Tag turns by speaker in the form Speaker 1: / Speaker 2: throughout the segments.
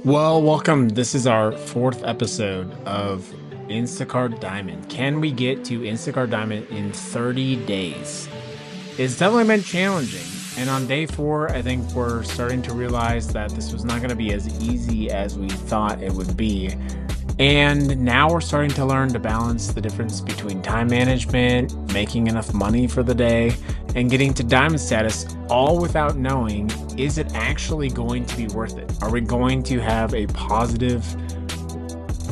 Speaker 1: Well, welcome. This is our fourth episode of Instacart Diamond. Can we get to Instacart Diamond in 30 days? It's definitely been challenging. And on day 4, I think we're starting to realize that this was not going to be as easy as we thought it would be. And now we're starting to learn to balance the difference between time management, making enough money for the day, and getting to diamond status, all without knowing, is it actually going to be worth it? Are we going to have a positive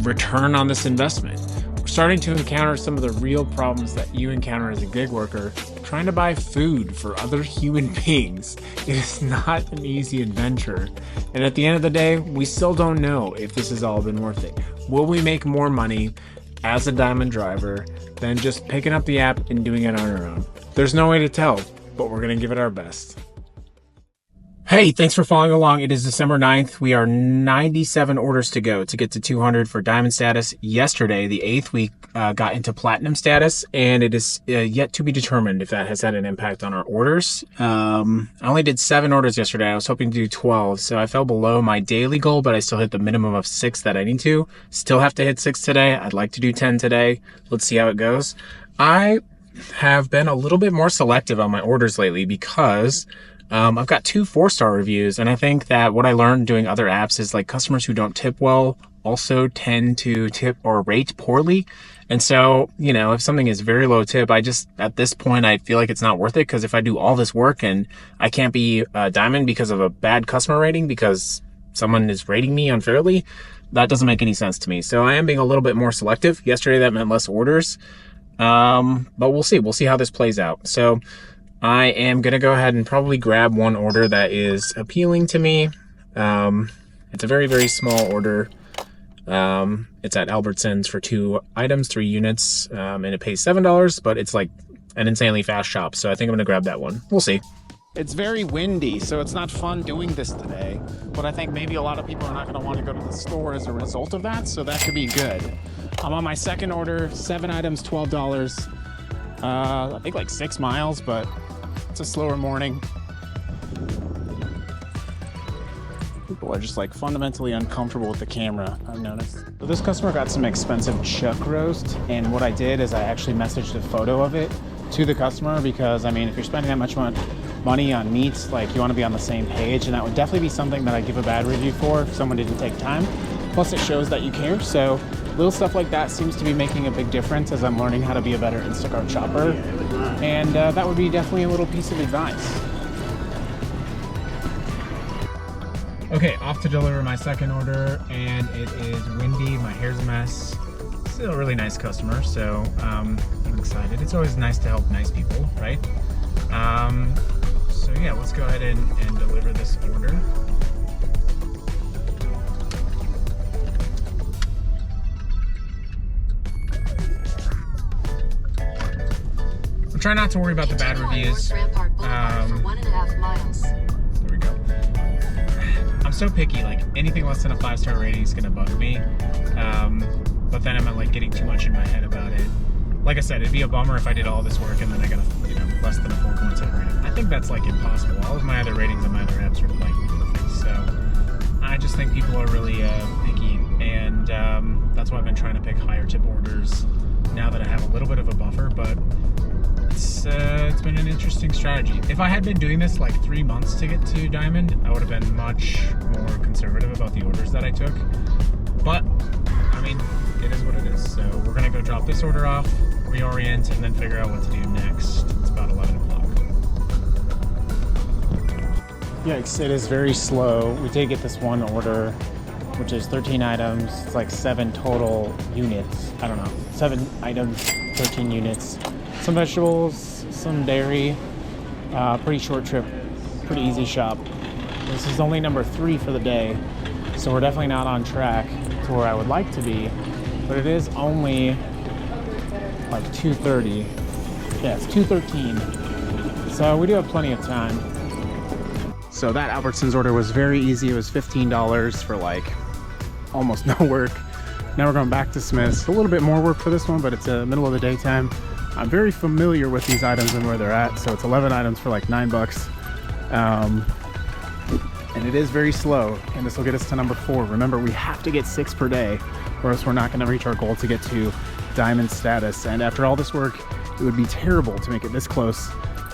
Speaker 1: return on this investment? We're starting to encounter some of the real problems that you encounter as a gig worker trying to buy food for other human beings. It is not an easy adventure. And at the end of the day, we still don't know if this has all been worth it. Will we make more money as a diamond driver than just picking up the app and doing it on our own? There's no way to tell, but we're going to give it our best. Hey, thanks for following along. It is December 9th. We are 97 orders to go to get to 200 for diamond status. Yesterday, the 8th, we got into platinum status, and it is yet to be determined if that has had an impact on our orders. I only did 7 orders yesterday. I was hoping to do 12, so I fell below my daily goal, but I still hit the minimum of 6 that I need to. Still have to hit 6 today. I'd like to do 10 today. Let's see how it goes. I have been a little bit more selective on my orders lately because I've got 2 4-star reviews, and I think that what I learned doing other apps is like customers who don't tip well also tend to tip or rate poorly. And so, you know, if something is very low tip, at this point, I feel like it's not worth it, because if I do all this work and I can't be a diamond because of a bad customer rating because someone is rating me unfairly, that doesn't make any sense to me. So I am being a little bit more selective. Yesterday, that meant less orders. But we'll see. We'll see how this plays out. So I am going to go ahead and probably grab one order that is appealing to me. It's a very, very small order. It's at Albertsons for 2 items, 3 units, and it pays $7, but it's like an insanely fast shop. So I think I'm going to grab that one. We'll see.
Speaker 2: It's very windy, so it's not fun doing this today. But I think maybe a lot of people are not going to want to go to the store as a result of that, so that could be good. I'm on my second order, 7 items, $12. I think like 6 miles, but it's a slower morning. People are just like fundamentally uncomfortable with the camera, I've noticed. So this customer got some expensive chuck roast, and what I did is I actually messaged a photo of it to the customer, because I mean, if you're spending that much money on meats, like, you want to be on the same page, and that would definitely be something that I give a bad review for if someone didn't take time. Plus it shows that you care, so little stuff like that seems to be making a big difference as I'm learning how to be a better Instacart shopper, and that would be definitely a little piece of advice.
Speaker 1: Okay, off to deliver my second order, and it is windy. My hair's a mess. Still a really nice customer, so I'm excited. It's always nice to help nice people, right? So yeah, let's go ahead and deliver this order. Try not to worry about the bad reviews. There we go. I'm so picky, like anything less than a 5-star rating is gonna bug me. But then I'm not like getting too much in my head about it. Like I said, it'd be a bummer if I did all this work and then I got a, less than a 4.7 rating. I think that's like impossible. All of my other ratings on my other apps are like perfect. So I just think people are really picky, and that's why I've been trying to pick higher tip orders now that I have a little bit of a buffer, but it's been an interesting strategy. If I had been doing this like 3 months to get to diamond, I would have been much more conservative about the orders that I took. But I mean, it is what it is. So we're gonna go drop this order off, reorient, and then figure out what to do next. It's about 11 o'clock.
Speaker 2: Yikes, it is very slow. We did get this one order, which is 13 items. It's like 7 total units. I don't know, 7 items, 13 units. Some vegetables, some dairy, pretty short trip, pretty easy shop. This is only number 3 for the day, so we're definitely not on track to where I would like to be, but it is only like 2:30. Yeah, it's 2:13, so we do have plenty of time. So that Albertsons order was very easy. It was $15 for like almost no work. Now we're going back to Smith's. A little bit more work for this one, but it's the middle of the daytime. I'm very familiar with these items and where they're at, so it's 11 items for like $9. and it is very slow, and this will get us to number 4. Remember, we have to get 6 per day, or else we're not going to reach our goal to get to diamond status. And after all this work, it would be terrible to make it this close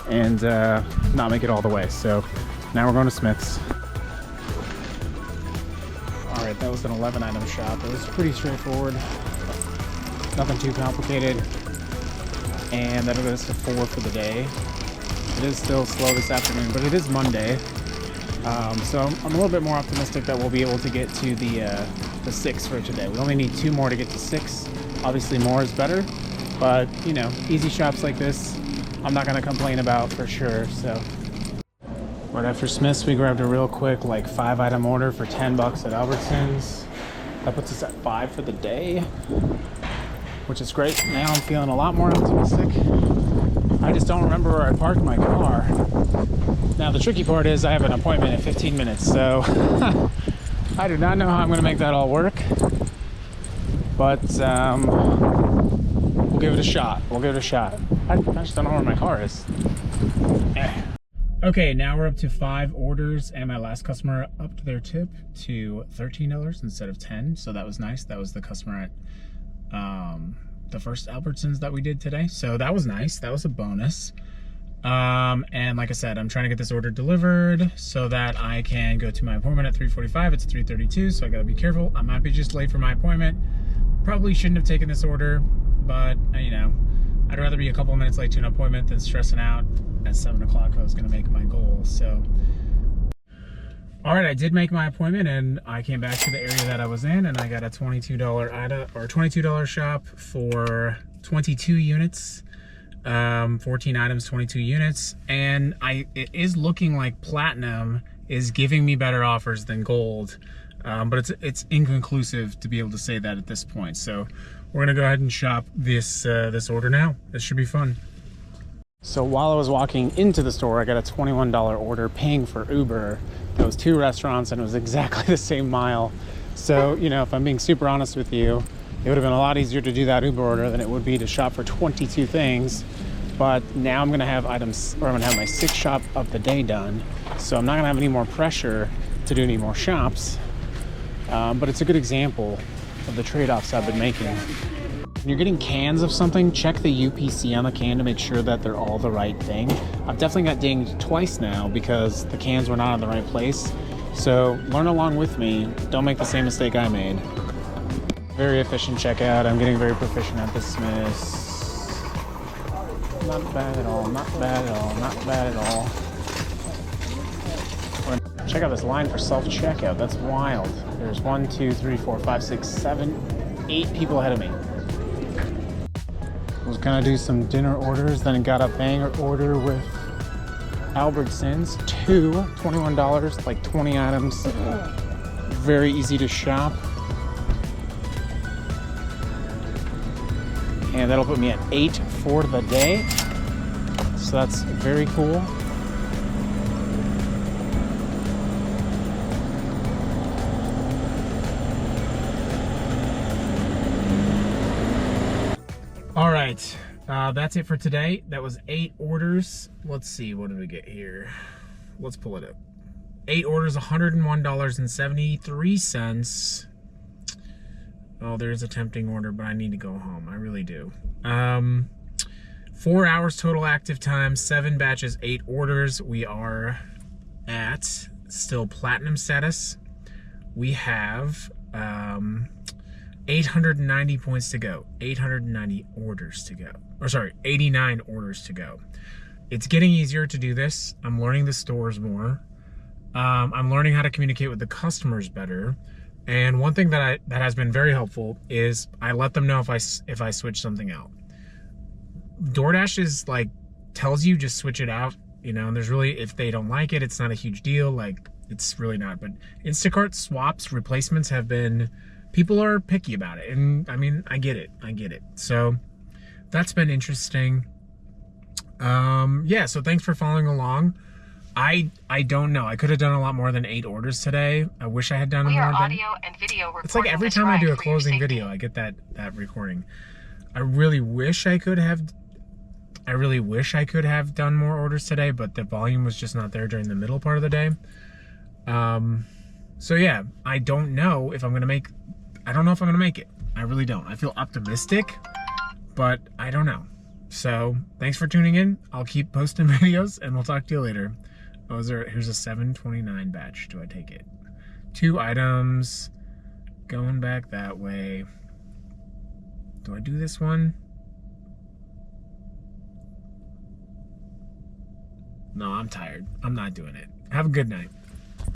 Speaker 2: and not make it all the way. So now we're going to Smith's. All right, that was an 11 item shop. It was pretty straightforward, nothing too complicated, and that'll get us to 4 for the day. It is still slow this afternoon, but it is Monday. So I'm a little bit more optimistic that we'll be able to get to the 6 for today. We only need 2 more to get to 6. Obviously more is better, but you know, easy shops like this, I'm not gonna complain about for sure. So right after Smith's, we grabbed a real quick like 5 item order for $10 at Albertsons. That puts us at 5 for the day, which is great. Now I'm feeling a lot more optimistic. I just don't remember where I parked my car. Now the tricky part is I have an appointment in 15 minutes, so I do not know how I'm going to make that all work. But we'll give it a shot. We'll give it a shot. I just don't know where my car is. Okay, now we're up to 5 orders, and my last customer upped their tip to $13 instead of $10. So that was nice. That was the customer at the first Albertsons that we did today. So that was nice. That was a bonus. And like I said, I'm trying to get this order delivered so that I can go to my appointment at 3:45. It's 3:32, so I gotta be careful. I might be just late for my appointment. Probably shouldn't have taken this order, but you know, I'd rather be a couple of minutes late to an appointment than stressing out at 7 o'clock if I was gonna make my goal. So all right, I did make my appointment, and I came back to the area that I was in, and I got a $22 item, or $22 shop for 22 units, 14 items, 22 units, and it is looking like platinum is giving me better offers than gold, but it's inconclusive to be able to say that at this point. So we're gonna go ahead and shop this this order now. This should be fun. So while I was walking into the store, I got a $21 order paying for Uber. It was 2 restaurants, and it was exactly the same mile. So, you know, if I'm being super honest with you, it would have been a lot easier to do that Uber order than it would be to shop for 22 things. But now I'm gonna have items, or I'm gonna have my 6th shop of the day done. So I'm not gonna have any more pressure to do any more shops. But it's a good example of the trade-offs I've been making. When you're getting cans of something, check the UPC on the can to make sure that they're all the right thing. I've definitely got dinged twice now because the cans were not in the right place. So learn along with me. Don't make the same mistake I made. Very efficient checkout. I'm getting very proficient at this Smith's. Not bad at all, not bad at all, not bad at all. We're gonna check out this line for self-checkout. That's wild. There's 1, 2, 3, 4, 5, 6, 7, 8 people ahead of me. Was gonna do some dinner orders, then got a banger order with Albertsons. 2, $21, like 20 items. Very easy to shop. And that'll put me at 8 for the day. So that's very cool. All right, that's it for today. That was 8 orders. Let's see, what did we get here? Let's pull it up. 8 orders, $101.73. Oh, there's a tempting order, but I need to go home. I really do. 4 hours total active time, 7 batches, 8 orders. We are at still platinum status. We have 890 points to go, 890 orders to go, or sorry, 89 orders to go. It's getting easier to do this. I'm learning the stores more. I'm learning how to communicate with the customers better. And one thing that has been very helpful is I let them know if I switch something out. DoorDash is like, tells you just switch it out, you know, and there's really, if they don't like it, it's not a huge deal. Like, it's really not. But Instacart swaps, replacements have been, people are picky about it. And I mean, I get it. So that's been interesting. Yeah, so thanks for following along. I don't know. I could have done a lot more than 8 orders today. I wish I had done more than...
Speaker 3: audio and video recording.
Speaker 2: It's like every time I do a closing video, I get that recording. I really wish I could have done more orders today, but the volume was just not there during the middle part of the day.
Speaker 1: So yeah, I don't know if I'm gonna make. I don't know if I'm gonna make it. I really don't. I feel optimistic, but I don't know. So thanks for tuning in. I'll keep posting videos, and we'll talk to you later. Oh, here's a 729 batch. Do I take it? 2 items. Going back that way. Do I do this one? No, I'm tired. I'm not doing it. Have a good night.